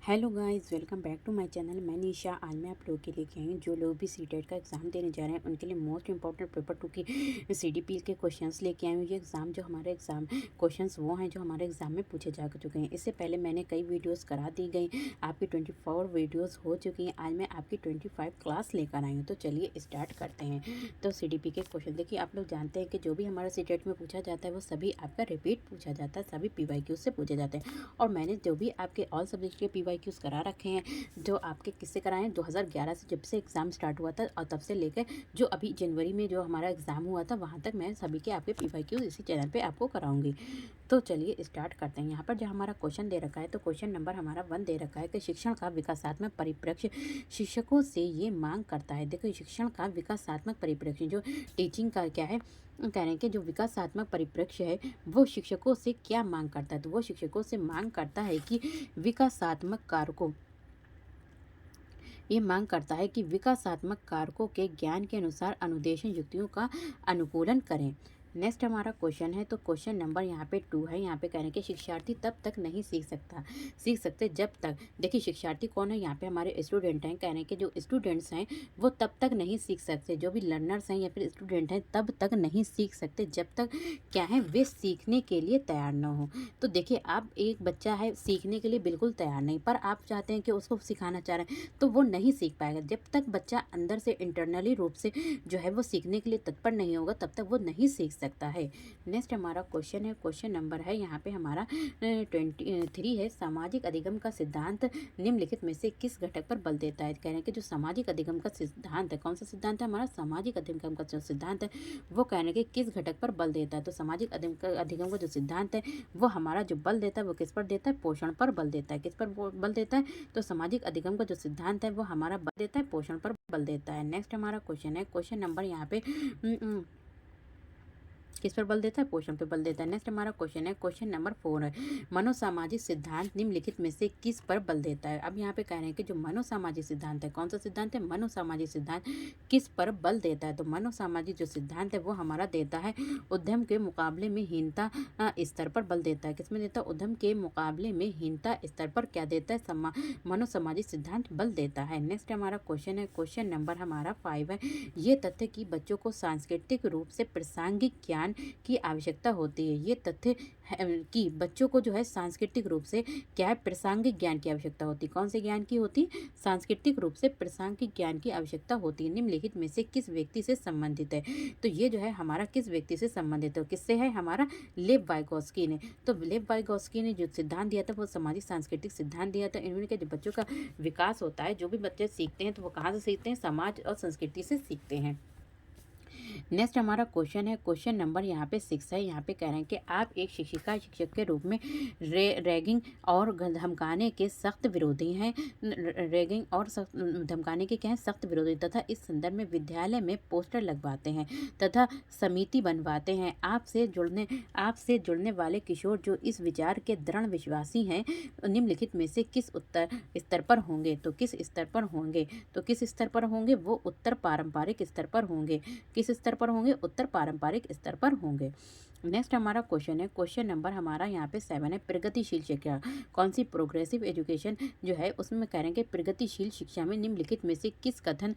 Hello guys, welcome back to my channel. मैं निशा। आज मैं आप लोगों के लेके आई हूँ जो लोग भी सीटेट का एग्ज़ाम देने जा रहे हैं उनके लिए मोस्ट इंपॉर्टेंट पेपर 2 की सीडीपी के क्वेश्चंस लेके आई हूँ। ये एग्ज़ाम जो हमारे एग्ज़ाम क्वेश्चंस वो हैं जो हमारे एग्ज़ाम में पूछे जा चुके हैं। इससे पहले मैंने कई वीडियोस करा दी गई, आपकी 24 वीडियोज़ हो चुकी हैं। आज मैं आपकी 25 क्लास लेकर आई हूँ। तो चलिए स्टार्ट करते हैं। तो सीडीपी के क्वेश्चन देखिए, आप लोग जानते हैं कि जो भी हमारा सीटेट में पूछा जाता है वो सभी आपका रिपीट पूछा जाता है, सभी PYQ से पूछे जाते हैं। और मैंने जो भी आपके ऑल सब्जेक्ट के PYQs करा रखे हैं, जो आपके किससे कराए हैं 2011 से, जब से एग्ज़ाम स्टार्ट हुआ था और तब से लेकर जो अभी जनवरी में जो हमारा एग्ज़ाम हुआ था वहाँ तक मैं सभी के आपके PYQs इसी चैनल पे आपको कराऊंगी। तो चलिए स्टार्ट करते हैं। यहाँ पर जो हमारा क्वेश्चन दे रखा है, तो क्वेश्चन नंबर हमारा 1 दे रखा है कि शिक्षण का विकासात्मक परिप्रेक्ष्य शिक्षकों से ये मांग करता है। देखो, शिक्षण का विकासात्मक परिप्रेक्ष्य जो टीचिंग का क्या है, कह रहे हैं कि जो विकासात्मक परिप्रेक्ष्य है वो शिक्षकों से क्या मांग करता है। तो वो शिक्षकों से मांग करता है कि विकासात्मक कारकों ये मांग करता है कि विकासात्मक कारकों के ज्ञान के अनुसार अनुदेशन युक्तियों का अनुकूलन करें। नेक्स्ट हमारा क्वेश्चन है, तो क्वेश्चन नंबर यहाँ पे 2 है। यहाँ पे कह रहे हैं कि शिक्षार्थी तब तक नहीं सीख सकते जब तक, देखिए शिक्षार्थी कौन है, यहाँ पे हमारे स्टूडेंट हैं। कह रहे हैं कि जो स्टूडेंट्स हैं वो तब तक नहीं सीख सकते, जो भी लर्नर्स हैं या फिर स्टूडेंट हैं तब तक नहीं सीख सकते जब तक क्या है, वे सीखने के लिए तैयार ना हो। तो देखिए, आप एक बच्चा है सीखने के लिए बिल्कुल तैयार नहीं, पर आप चाहते हैं कि उसको सिखाना चाह रहे हैं तो वो नहीं सीख पाएगा। जब तक बच्चा अंदर से इंटरनली रूप से जो है वो सीखने के लिए तत्पर नहीं होगा तब तक वो नहीं सीख सकता है। नेक्स्ट हमारा क्वेश्चन है, क्वेश्चन नंबर है यहाँ पे हमारा 23 है। सामाजिक अधिगम का सिद्धांत निम्नलिखित में से किस घटक पर बल देता है। कह रहे हैं कि जो सामाजिक अधिगम का सिद्धांत है, कौन सा सिद्धांत है हमारा, सामाजिक अधिगम का जो सिद्धांत है वो कह रहे हैं कि किस घटक पर बल देता है। तो सामाजिक अधिगम का जो सिद्धांत है वो हमारा जो बल देता है वो किस पर देता है, पोषण पर बल देता है। किस पर बल देता है, तो सामाजिक अधिगम का जो सिद्धांत है वो हमारा बल देता है, पोषण पर बल देता है। नेक्स्ट हमारा क्वेश्चन है, क्वेश्चन नंबर यहाँ पे किस पर बल देता है, पोषण पर बल देता है। नेक्स्ट हमारा क्वेश्चन है, क्वेश्चन नंबर 4 है। मनोसामाजिक सिद्धांत निम्नलिखित में से किस पर बल देता है। अब यहाँ पे कह रहे हैं कि जो मनोसामाजिक सिद्धांत है, कौन सा सिद्धांत है, मनोसामाजिक सिद्धांत किस पर बल देता है। तो मनोसामाजिक जो सिद्धांत है वो हमारा देता है उद्यम के मुकाबले में हीनता स्तर पर बल देता है। किसमें देता है, उद्यम के मुकाबले में हीनता स्तर पर क्या देता है, मनोसामाजिक सिद्धांत बल देता है। नेक्स्ट हमारा क्वेश्चन है, क्वेश्चन नंबर हमारा 5 है। ये तथ्य कि बच्चों को सांस्कृतिक रूप से प्रासंगिक ज्ञान की आवश्यकता होती है। ये तथ्य कि बच्चों को जो है सांस्कृतिक रूप से क्या है, प्रासंगिक ज्ञान की आवश्यकता होती है। कौन से ज्ञान की होती है, सांस्कृतिक रूप से प्रासंगिक ज्ञान की आवश्यकता होती है। निम्नलिखित में से किस व्यक्ति से संबंधित है। तो ये जो है हमारा किस व्यक्ति से संबंधित है, किससे है, हमारा लेव वाइगोस्की ने। तो लेव वाइगोस्की ने जो सिद्धांत दिया था वो सामाजिक सांस्कृतिक सिद्धांत दिया था। इन्होंने कहा जो बच्चों का विकास होता है, जो भी बच्चे सीखते हैं तो वो कहाँ से सीखते हैं, समाज और संस्कृति से सीखते हैं। नेक्स्ट हमारा क्वेश्चन है, क्वेश्चन नंबर यहाँ पे 6 है। यहाँ पे कह रहे हैं कि आप एक शिक्षक के रूप में रैगिंग और धमकाने के सख्त विरोधी हैं। रैगिंग और धमकाने के क्या है, सख्त विरोधी, तथा इस संदर्भ में विद्यालय में पोस्टर लगवाते हैं तथा समिति बनवाते हैं। आपसे जुड़ने वाले किशोर जो इस विचार के दृढ़ विश्वासी हैं निम्नलिखित में से किस स्तर पर होंगे। तो किस स्तर पर होंगे, तो किस स्तर पर होंगे, वो उत्तर पारंपरिक स्तर पर होंगे। किस स्तर पर होंगे, उत्तर पारंपरिक स्तर पर होंगे। नेक्स्ट हमारा क्वेश्चन है, क्वेश्चन नंबर हमारा यहाँ पे 7 है। प्रगतिशील शिक्षा, कौन सी प्रोग्रेसिव एजुकेशन जो है उसमें कह रहे हैं कि प्रगतिशील शिक्षा में निम्नलिखित में से किस कथन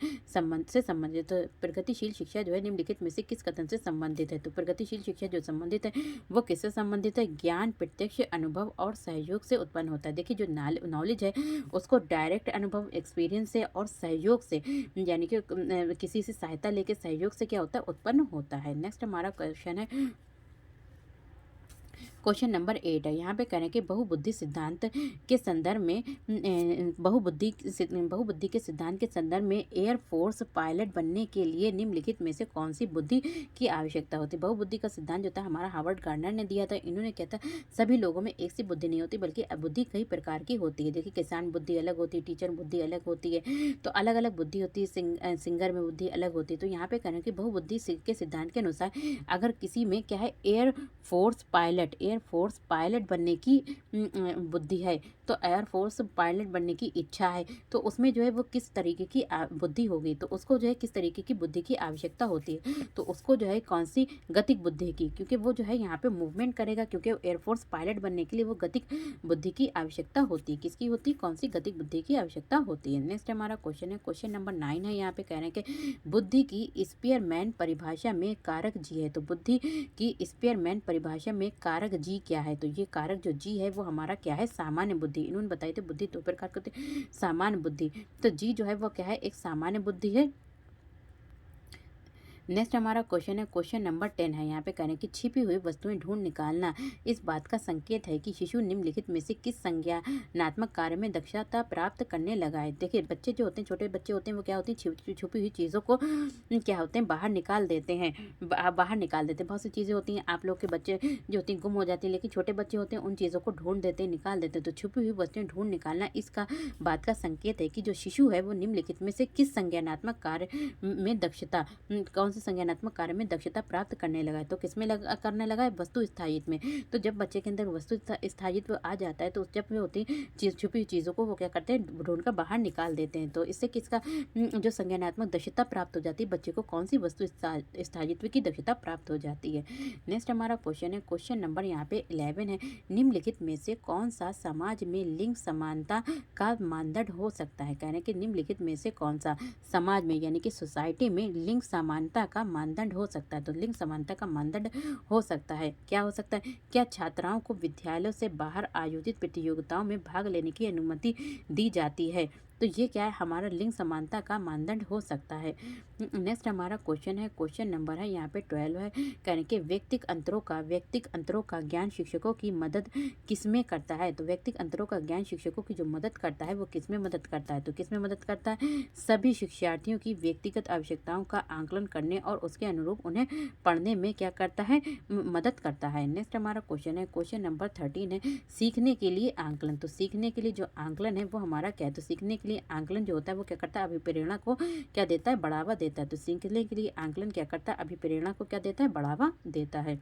से संबंधित है। प्रगतिशील शिक्षा जो है निम्नलिखित में से किस कथन से संबंधित है। तो प्रगतिशील शिक्षा जो संबंधित है वो किससे संबंधित है, ज्ञान प्रत्यक्ष अनुभव और सहयोग से उत्पन्न होता है। देखिए, जो नॉलेज है उसको डायरेक्ट अनुभव, एक्सपीरियंस से और सहयोग से, यानी कि किसी से सहायता लेके सहयोग से क्या होता है, उत्पन्न होता है। नेक्स्ट हमारा क्वेश्चन है, क्वेश्चन नंबर 8 है। यहाँ पे कह रहे हैं कि बहुबुद्धि सिद्धांत के संदर्भ में बहुबुद्धि के सिद्धांत के संदर्भ में एयरफोर्स पायलट बनने के लिए निम्नलिखित में से कौन सी बुद्धि की आवश्यकता होती है। बहुबुद्धि का सिद्धांत जो था हमारा हार्वर्ड गार्डनर ने दिया था। इन्होंने क्या था, सभी लोगों में एक सी बुद्धि नहीं होती बल्कि बुद्धि कई प्रकार की होती है। देखिए, किसान बुद्धि अलग होती है, टीचर बुद्धि अलग होती है, तो अलग अलग बुद्धि होती है। सिंगर में बुद्धि अलग होती है। तो यहाँ पे कह रहे हैं कि बहुबुद्धि के सिद्धांत के अनुसार अगर किसी में क्या है, एयरफोर्स पायलट बनने की बुद्धि है तो एयरफोर्स पायलट बनने की इच्छा है, तो उसमें जो है वो किस तरीके की बुद्धि होगी, तो उसको जो है किस तरीके की बुद्धि की आवश्यकता होती है, तो उसको जो है कौन सी गतिक बुद्धि की, क्योंकि वो जो है यहाँ पे मूवमेंट करेगा, क्योंकि एयरफोर्स पायलट बनने के लिए वो गतिक बुद्धि की आवश्यकता होती है। किसकी होती है, कौन सी गतिक बुद्धि की आवश्यकता होती है। नेक्स्ट हमारा क्वेश्चन है, क्वेश्चन नंबर 9 है। यहाँ पे कह रहे हैं कि बुद्धि की स्पीयरमैन परिभाषा में कारक जी है, तो बुद्धि की स्पीयरमैन परिभाषा में कारक जी क्या है, तो ये कारक जो जी है वो हमारा क्या है, सामान्य बुद्धि। इन्होंने बताई थी बुद्धि दो प्रकार की होती है, सामान्य बुद्धि, तो जी जो है वो क्या है, एक सामान्य बुद्धि है। नेक्स्ट हमारा क्वेश्चन है, क्वेश्चन नंबर 10 है। यहाँ पे कह रहे हैं कि छिपी हुई वस्तुएं ढूंढ निकालना इस बात का संकेत है कि शिशु निम्नलिखित में से किस संज्ञानात्मक कार्य में दक्षता प्राप्त करने लगा है। देखिए बच्चे जो होते हैं, छोटे बच्चे होते हैं, वो क्या होती है, छुपी हुई चीज़ों को क्या होते हैं, बाहर निकाल देते हैं, बाहर निकाल देते हैं। बहुत सी चीज़ें होती हैं, आप लोग के बच्चे जो होती हैं गुम हो जाती हैं, लेकिन छोटे बच्चे होते हैं उन चीज़ों को ढूंढ देते हैं, निकाल देते हैं। तो छुपी हुई वस्तुएं ढूंढ निकालना इसका बात का संकेत है कि जो शिशु है वो निम्नलिखित में से किस संज्ञानात्मक कार्य में दक्षता, कौन से संज्ञानात्मक कार्य में दक्षता प्राप्त करने लगा है। तो किसमें करने लगा है, वस्तु स्थायित्व में। तो जब बच्चे के अंदर वस्तु स्थायित्व आ जाता है, तो जब भी होती छुपी हुई चीज़ों को वो क्या करते हैं, ढूंढकर बाहर निकाल देते हैं। तो इससे किसका जो संज्ञानात्मक दक्षता प्राप्त हो जाती है, बच्चे को कौन सी वस्तु स्थायित्व की दक्षता प्राप्त हो जाती है। नेक्स्ट हमारा क्वेश्चन है, क्वेश्चन नंबर यहाँ पे 11 है। निम्नलिखित में से कौन सा समाज में लिंग समानता का मानदंड हो सकता है। कह रहे हैं कि निम्नलिखित में से कौन सा समाज में, यानी कि सोसाइटी में लिंग समानता का मानदंड हो सकता है। तो लिंग समानता का मानदंड हो सकता है, क्या हो सकता है, क्या छात्राओं को विद्यालयों से बाहर आयोजित प्रतियोगिताओं में भाग लेने की अनुमति दी जाती है। तो ये क्या है, हमारा लिंग समानता का मानदंड हो सकता है। नेक्स्ट हमारा क्वेश्चन है, क्वेश्चन नंबर है यहाँ पे 12 है। कहने के व्यक्तिक अंतरों का ज्ञान शिक्षकों की मदद किसमें करता है। तो व्यक्तिक अंतरों का ज्ञान शिक्षकों की जो मदद करता है वो किसमें मदद करता है, तो किसमें मदद करता है, सभी शिक्षार्थियों की व्यक्तिगत आवश्यकताओं का आंकलन करने और उसके अनुरूप उन्हें पढ़ने में क्या करता है, मदद करता है। नेक्स्ट हमारा क्वेश्चन है, क्वेश्चन नंबर 13 है। सीखने के लिए आंकलन, तो सीखने के लिए जो आंकलन है वो हमारा क्या है, तो सीखने के लिए आंकलन जो होता है वो क्या करता है, अभिप्रेरणा को क्या देता है, बढ़ावा देता है। तो सीखने के लिए आंकलन क्या करता है, अभिप्रेरणा को क्या देता है, बढ़ावा देता है।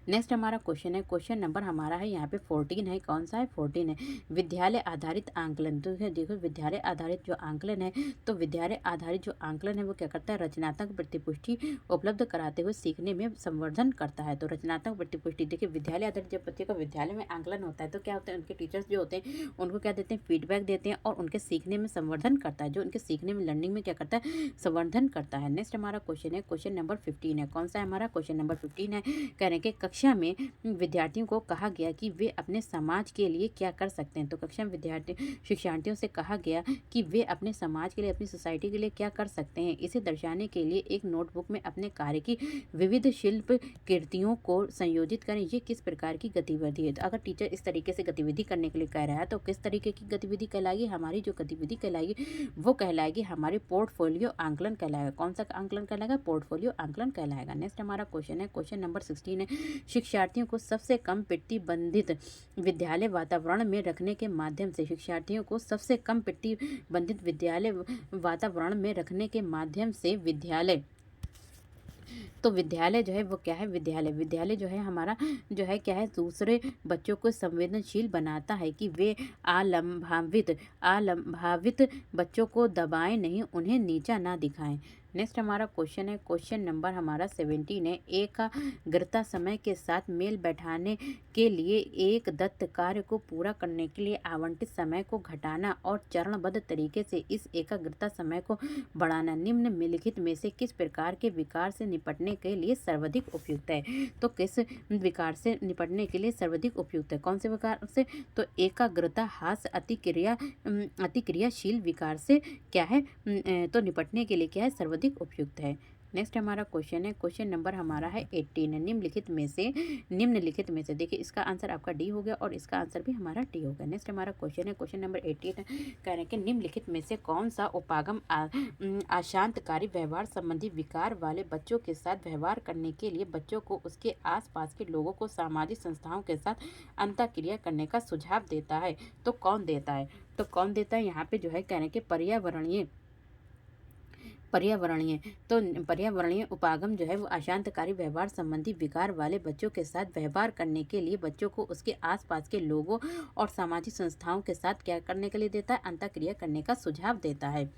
नेक्स्ट हमारा क्वेश्चन है, क्वेश्चन नंबर हमारा है यहाँ पे 14 है। कौन सा है, 14 है। विद्यालय आधारित आंकलन, तो देखो विद्यालय आधारित जो आंकलन है, तो विद्यालय आधारित जो आंकलन है वो क्या करता है, रचनात्मक प्रतिपुष्टि उपलब्ध कराते हुए सीखने में संवर्धन करता है। तो रचनात्मक प्रतिपुष्टि, देखिए विद्यालय आधारित जब बच्चे का विद्यालय में आंकलन होता है तो क्या होता है, उनके टीचर्स जो होते हैं उनको क्या देते हैं, फीडबैक देते हैं और उनके सीखने में संवर्धन करता है, जो उनके सीखने में लर्निंग में क्या करता है, संवर्धन करता है। नेक्स्ट हमारा क्वेश्चन है, क्वेश्चन नंबर 15 है। कौन सा है हमारा, क्वेश्चन नंबर 15 है। कह रहे हैं कि कक्षा में विद्यार्थियों को कहा गया कि वे अपने समाज के लिए क्या कर सकते हैं। तो कक्षा में शिक्षार्थियों से कहा गया कि वे अपने समाज के लिए, अपनी सोसाइटी के लिए क्या कर सकते हैं। इसे दर्शाने के लिए एक नोटबुक में अपने कार्य की विविध शिल्प कृतियों को संयोजित करें। ये किस प्रकार की गतिविधि है। तो अगर टीचर इस तरीके से गतिविधि करने के लिए कह रहा है तो किस तरीके की गतिविधि कहलाएगी, हमारी जो गतिविधि कहलाएगी वो कहलाएगी हमारी पोर्टफोलियो आंकलन कहलाएगा। कौन सा आंकलन कहलाएगा, पोर्टफोलियो आंकलन कहलाएगा। नेक्स्ट हमारा क्वेश्चन है, क्वेश्चन नंबर 16 है। शिक्षार्थियों को सबसे कम प्रतिबंधित विद्यालय वातावरण में रखने के माध्यम से, शिक्षार्थियों को सबसे कम प्रतिबंधित विद्यालय वातावरण में रखने के माध्यम से विद्यालय, तो विद्यालय जो है वो क्या है, विद्यालय जो है हमारा जो है क्या है, दूसरे बच्चों को संवेदनशील बनाता है कि वे आलंभावित बच्चों को दबाएं नहीं, उन्हें नीचा ना दिखाएं। नेक्स्ट हमारा क्वेश्चन है, क्वेश्चन नंबर हमारा 17 है। एकाग्रता समय के साथ मेल बैठाने के लिए एक दत्त कार्य को पूरा करने के लिए आवंटित समय को घटाना और चरणबद्ध तरीके से इस एकाग्रता समय को बढ़ाना निम्नलिखित में से किस प्रकार के विकार से निपटने के लिए सर्वाधिक उपयुक्त है। तो किस विकार से निपटने के लिए सर्वाधिक उपयुक्त है, कौन से विकार से, तो एकाग्रता हास अतिक्रियाशील विकार से क्या है, तो निपटने के लिए क्या है, सर्वाधिक उपयुक्त है। नेक्स्ट हमारा क्वेश्चन है, क्वेश्चन नंबर हमारा है 18 है। निम्नलिखित में से देखिए इसका आंसर आपका डी हो गया और इसका आंसर भी हमारा डी हो गया। नेक्स्ट हमारा क्वेश्चन है, क्वेश्चन नंबर 18 है। कह रहे हैं कि निम्नलिखित में से कौन सा उपागम अशांतकारी व्यवहार संबंधी विकार वाले बच्चों के साथ व्यवहार करने के लिए बच्चों को उसके आसपास के लोगों को सामाजिक संस्थाओं के साथ अंतःक्रिया करने का सुझाव देता है। तो कौन देता है, यहाँ पे जो है कह रहे हैं कि पर्यावरणीय, तो पर्यावरणीय उपागम जो है वो अशांतकारी व्यवहार संबंधी विकार वाले बच्चों के साथ व्यवहार करने के लिए बच्चों को उसके आसपास के लोगों और सामाजिक संस्थाओं के साथ क्या करने के लिए देता है, अंतःक्रिया करने का सुझाव देता है।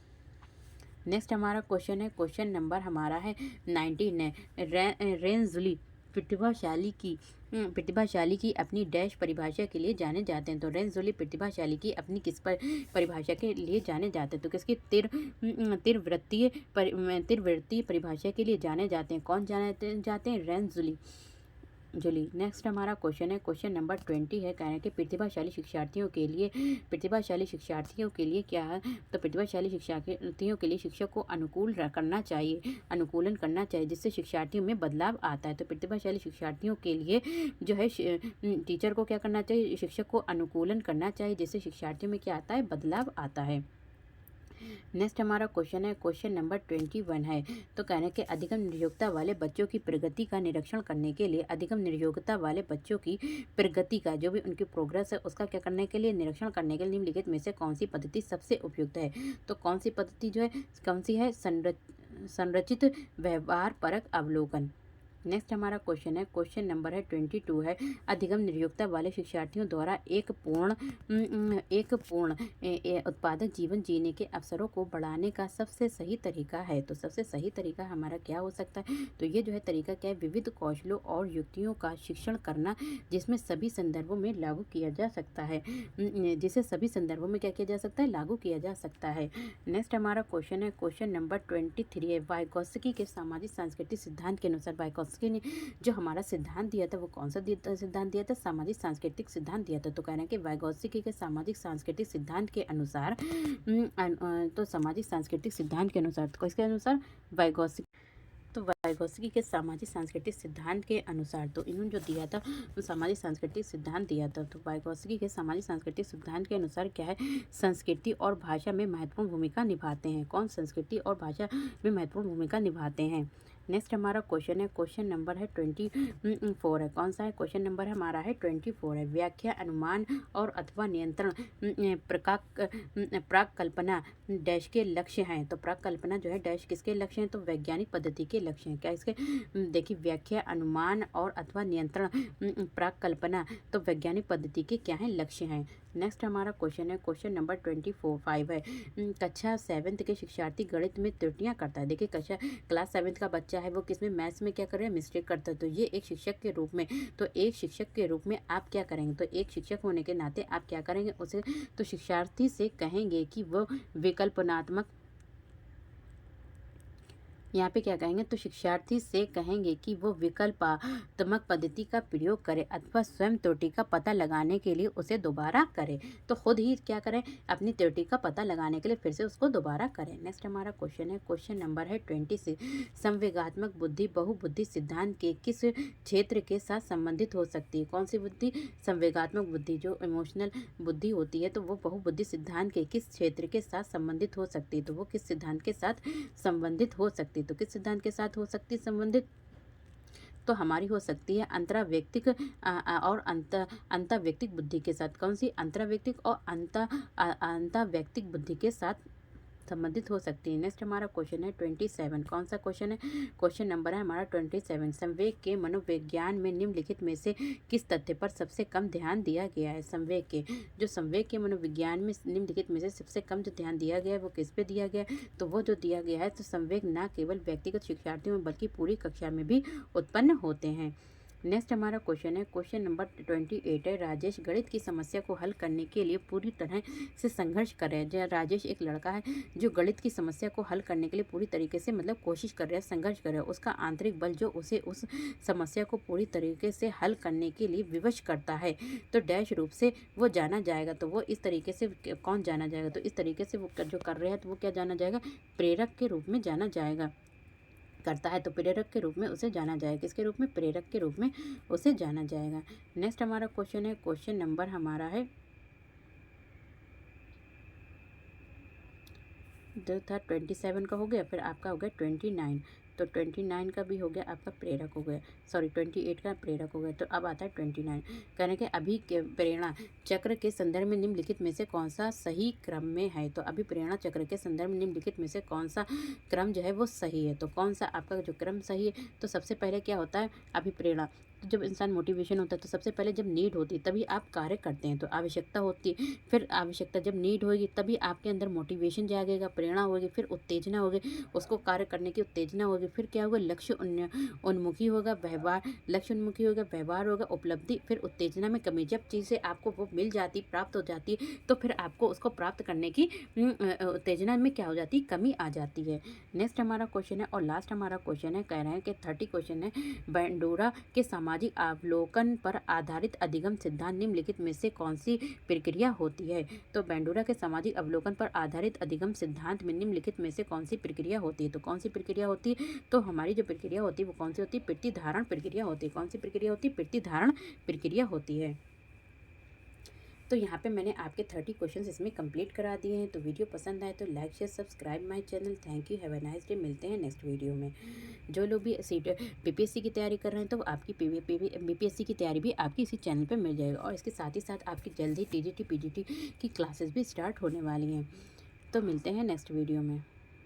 नेक्स्ट हमारा क्वेश्चन है, क्वेश्चन नंबर हमारा है 19 है। रेंजुली प्रतिभाशाली की अपनी डैश परिभाषा के लिए जाने जाते हैं। तो रेंजुली प्रतिभाशाली की अपनी किस पर परिभाषा के लिए जाने जाते हैं, तो किसकी तीव्रवृत्तीय परिभाषा के लिए जाने जाते हैं। कौन जाने जाते हैं? रेंजुली। नेक्स्ट हमारा क्वेश्चन है, क्वेश्चन नंबर 20 है। कहना है कि प्रतिभाशाली शिक्षार्थियों के लिए क्या है, तो प्रतिभाशाली शिक्षार्थियों के लिए शिक्षक को अनुकूलन करना चाहिए जिससे शिक्षार्थियों में बदलाव आता है। तो प्रतिभाशाली शिक्षार्थियों के लिए जो है टीचर को क्या करना चाहिए, शिक्षक को अनुकूलन करना चाहिए जिससे शिक्षार्थियों में क्या आता है, बदलाव आता है। नेक्स्ट हमारा क्वेश्चन है, क्वेश्चन नंबर 21 है। तो कहने के अधिगम निर्योग्यता वाले बच्चों की प्रगति का निरीक्षण करने के लिए अधिगम निर्योग्यता वाले बच्चों की प्रगति का जो भी उनकी प्रोग्रेस है उसका क्या करने के लिए, निरीक्षण करने के लिए निम्नलिखित में से कौन सी पद्धति सबसे उपयुक्त है। तो कौन सी पद्धति जो है, कौन सी है, संरचित व्यवहार परक अवलोकन। नेक्स्ट हमारा क्वेश्चन है, क्वेश्चन नंबर है 22 है। अधिगम निर्योग्यता वाले शिक्षार्थियों द्वारा एक पूर्ण उत्पादक जीवन जीने के अवसरों को बढ़ाने का सबसे सही तरीका है। तो सबसे सही तरीका हमारा क्या हो सकता है, तो ये जो है तरीका क्या है, विविध कौशलों और युक्तियों का शिक्षण करना जिसमें सभी संदर्भों में लागू किया जा सकता है, जिसे सभी संदर्भों में क्या किया जा सकता है, लागू किया जा सकता है। नेक्स्ट हमारा क्वेश्चन है, क्वेश्चन नंबर 23 है। वाइगोत्स्की के सामाजिक सांस्कृतिक सिद्धांत के अनुसार वाइगोत्स्की ने जो हमारा सिद्धांत दिया था वो कौन सा सिद्धांत दिया था, सामाजिक सांस्कृतिक सिद्धांत दिया था। तो कहना है कि वाइगोत्स्की के सामाजिक सांस्कृतिक सिद्धांत के अनुसार तो सामाजिक सांस्कृतिक सिद्धांत के अनुसार, तो किसके अनुसार, वाइगोत्स्की के सामाजिक सांस्कृतिक सिद्धांत के अनुसार, तो इन्होंने जो दिया था वो सामाजिक सांस्कृतिक सिद्धांत दिया था। तो वाइगोत्स्की के सामाजिक सांस्कृतिक सिद्धांत के अनुसार क्या है, संस्कृति और भाषा में महत्वपूर्ण भूमिका निभाते हैं। कौन संस्कृति और भाषा में महत्वपूर्ण भूमिका निभाते हैं। नेक्स्ट हमारा क्वेश्चन है, क्वेश्चन नंबर है 24 है। कौन सा है, क्वेश्चन नंबर हमारा है 24 है। व्याख्या, अनुमान और अथवा नियंत्रण प्राक कल्पना डैश के लक्ष्य हैं। तो प्राक कल्पना जो है डैश किसके लक्ष्य हैं, तो वैज्ञानिक पद्धति के लक्ष्य हैं। क्या इसके, देखिए व्याख्या, अनुमान और अथवा नियंत्रण प्राक कल्पना तो वैज्ञानिक पद्धति के क्या हैं, लक्ष्य हैं। नेक्स्ट हमारा क्वेश्चन है, क्वेश्चन नंबर 25 है। कक्षा 7 के शिक्षार्थी गणित में त्रुटियां करता है। देखिए क्लास 7 का बच्चा है वो किसमें, मैथ्स में क्या कर रहा है, मिस्टेक करता है। तो ये एक शिक्षक के रूप में, आप क्या करेंगे, तो एक शिक्षक होने के नाते आप क्या करेंगे, उसे तो शिक्षार्थी से कहेंगे कि वो विकल्पनात्मक, यहाँ पे क्या कहेंगे, तो शिक्षार्थी से कहेंगे कि वो विकल्पात्मक पद्धति का प्रयोग करे अथवा स्वयं त्रुटि का पता लगाने के लिए उसे दोबारा करे। तो खुद ही क्या करें, अपनी त्रुटि का पता लगाने के लिए फिर से उसको दोबारा करें। नेक्स्ट हमारा क्वेश्चन है, क्वेश्चन नंबर है 26। संवेगात्मक बुद्धि बहुबुद्धि सिद्धांत के किस क्षेत्र के साथ संबंधित हो सकती है। कौन सी बुद्धि, संवेगात्मक बुद्धि, जो इमोशनल बुद्धि होती है, तो वो बहुबुद्धि सिद्धांत के किस क्षेत्र के साथ संबंधित हो सकती है। तो वो किस सिद्धांत के साथ संबंधित हो सकती है, तो किस सिद्धांत के साथ हो सकती है संबंधित, तो हमारी हो सकती है अंतराव्यक्तिक और अंतःव्यक्तिक बुद्धि के साथ। कौन सी, अंतराव्यक्तिक और अंतःव्यक्तिक बुद्धि के साथ संबंधित हो सकती है। नेक्स्ट हमारा क्वेश्चन है 27। कौन सा क्वेश्चन है, क्वेश्चन नंबर है हमारा 27। संवेग के मनोविज्ञान में निम्नलिखित में से किस तथ्य पर सबसे कम ध्यान दिया गया है। संवेग के मनोविज्ञान में निम्नलिखित में से सबसे कम जो ध्यान दिया गया है वो किस पे दिया गया है, तो वो जो दिया गया है, तो संवेग न केवल व्यक्तिगत शिक्षार्थियों में बल्कि पूरी कक्षा में भी उत्पन्न होते हैं। नेक्स्ट हमारा क्वेश्चन है, क्वेश्चन नंबर 28 है। राजेश गणित की समस्या को हल करने के लिए पूरी तरह से संघर्ष कर रहे हैं। राजेश एक लड़का है जो गणित की समस्या को हल करने के लिए पूरी तरीके से मतलब कोशिश कर रहा है, संघर्ष कर रहा है। उसका आंतरिक बल जो उसे उस समस्या को पूरी तरीके से हल करने के लिए विवश करता है, तो डैश रूप से वो जाना जाएगा। तो वो इस तरीके से कौन जाना जाएगा, तो इस तरीके से वो जो कर रहे हैं तो वो क्या जाना जाएगा, प्रेरक के रूप में जाना जाएगा, करता है तो प्रेरक के रूप में उसे जाना जाएगा। किसके रूप में, प्रेरक के रूप में उसे जाना जाएगा। नेक्स्ट हमारा क्वेश्चन है, क्वेश्चन नंबर हमारा है जो था 27 का हो गया, फिर आपका हो गया 29, तो 29 का भी हो गया आपका प्रेरक हो गया, सॉरी 28 का प्रेरक हो गया, तो अब आता है 29। कहने के अभी के प्रेरणा चक्र के संदर्भ में निम्नलिखित में से कौन सा सही क्रम में है, तो अभी प्रेरणा चक्र के संदर्भ में निम्नलिखित में से कौन सा क्रम जो है वो सही है, तो कौन सा आपका जो क्रम सही है, तो सबसे पहले क्या होता है अभी प्रेरणा, तो जब इंसान मोटिवेशन होता है तो सबसे पहले जब नीड होती है तभी आप कार्य करते हैं, तो आवश्यकता होती है, फिर आवश्यकता जब नीड होगी तभी आपके अंदर मोटिवेशन जागेगा, प्रेरणा होगी, फिर उत्तेजना होगी, उसको कार्य करने की उत्तेजना होगी, फिर क्या होगा लक्ष्य उन्मुखी होगा, व्यवहार लक्ष्य उन्मुखी होगा, व्यवहार होगा, उपलब्धि, फिर उत्तेजना में कमी, जब चीज़ें आपको वो मिल जाती प्राप्त हो जाती है तो फिर आपको उसको प्राप्त करने की उत्तेजना में क्या हो जाती है कमी आ जाती है। नेक्स्ट हमारा क्वेश्चन है और लास्ट हमारा क्वेश्चन है, कह रहे हैं कि 30 क्वेश्चन है, बैंडोरा के सामाजिक अवलोकन पर आधारित अधिगम सिद्धांत निम्नलिखित में से कौन सी प्रक्रिया होती है, तो बैंडोरा के सामाजिक अवलोकन पर आधारित अधिगम सिद्धांत में निम्नलिखित में से कौन सी प्रक्रिया होती है, तो कौन सी प्रक्रिया होती है, तो हमारी जो प्रक्रिया होती है वो कौन सी होती है, प्रतिधारण प्रक्रिया होती है, कौन सी प्रक्रिया होती है, प्रतिधारण प्रक्रिया होती है। तो यहाँ पे मैंने आपके 30 क्वेश्चंस इसमें कंप्लीट करा दिए हैं, तो वीडियो पसंद आए तो like share subscribe my channel. Thank you, have a nice day. मिलते हैं नेक्स्ट वीडियो में। जो लोग भी बीपीएससी की तैयारी कर रहे हैं तो आपकी बीपीएससी की तैयारी भी आपकी इसी चैनल पे मिल जाएगा, और इसके साथ ही साथ आपकी जल्द ही टीजीटी पीजीटी की क्लासेस भी स्टार्ट होने वाली हैं। तो मिलते हैं नेक्स्ट वीडियो में।